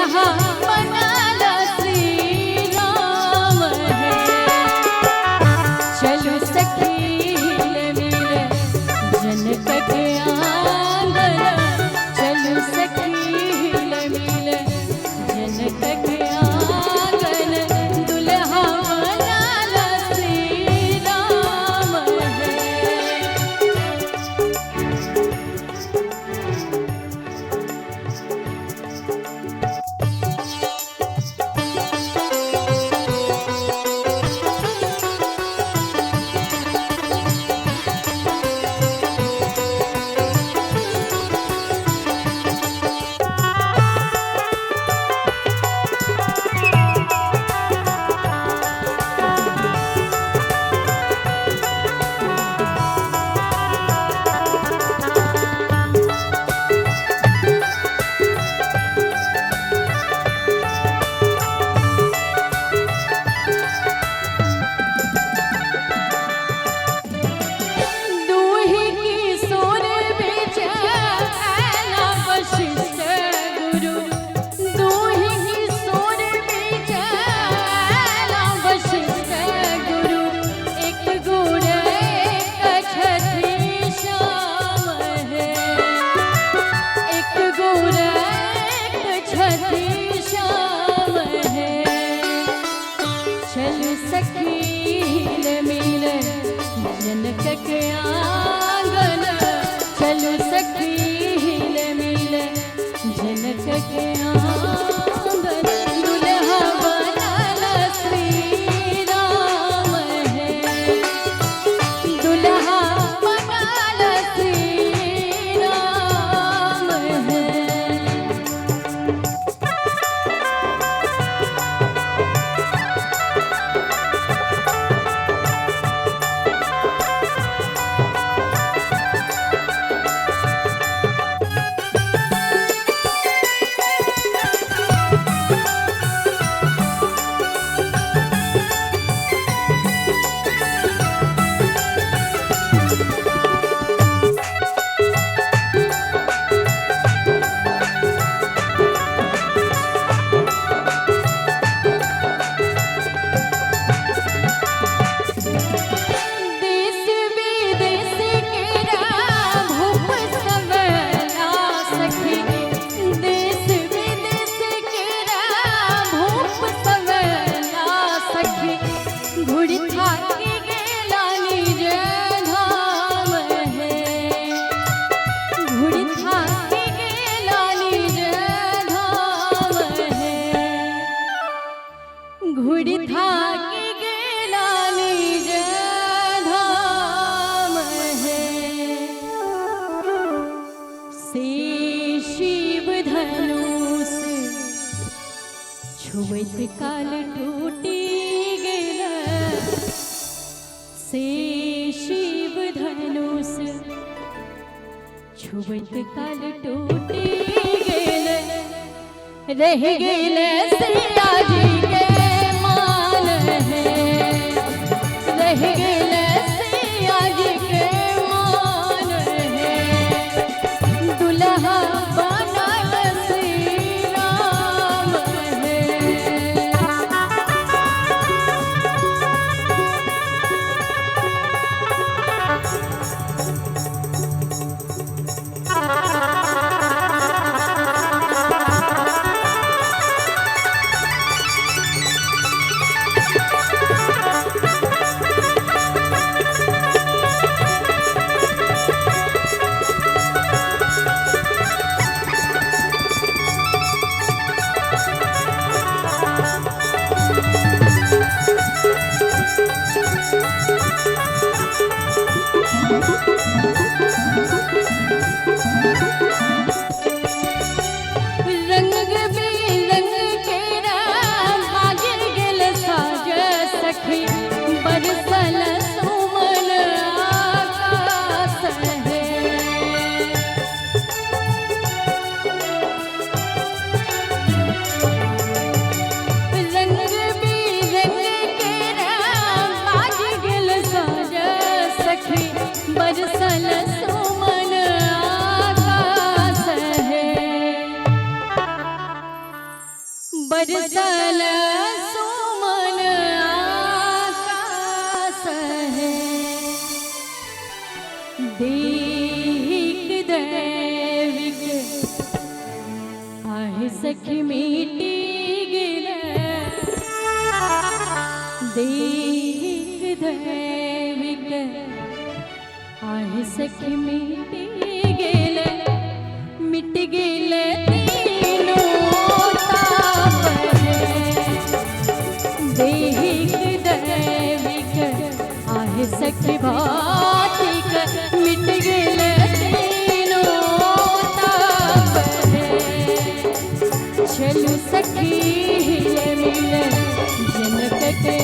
दुल्हा बनाला श्री राम है। चलो सखी मिले जनक के आंगन, चलो सखी मिले जनक के आंगन, दुल्हा बनाला श्री राम है। जनक के आंगन, चलो सखी मिले जनक के आंगन, दुल्हा बनाला श्री राम है। दुल्हा बनाला श्री राम है। घुड़ी थाकी गेला निज धाम है। से शिव धनुष छुवत काल टूटी गेला, से शिव धनुष छुवत काल टूटी गेला, रह गेले सिया जी के रह गेले सिया जी के मान है। दुल्हा बनाला श्री राम है। बरसल सुमन आकाश है, देहिक दैविक आहे सखी मिटी गेलं, देहिक दैविक आहे सखी मिटी गेलं, मिट गेलं तीनों ताप है, देहिक दैविक आहे सखी भातिक, मिट गेलं तीनों ताप है, चलू सखी मिल जनक के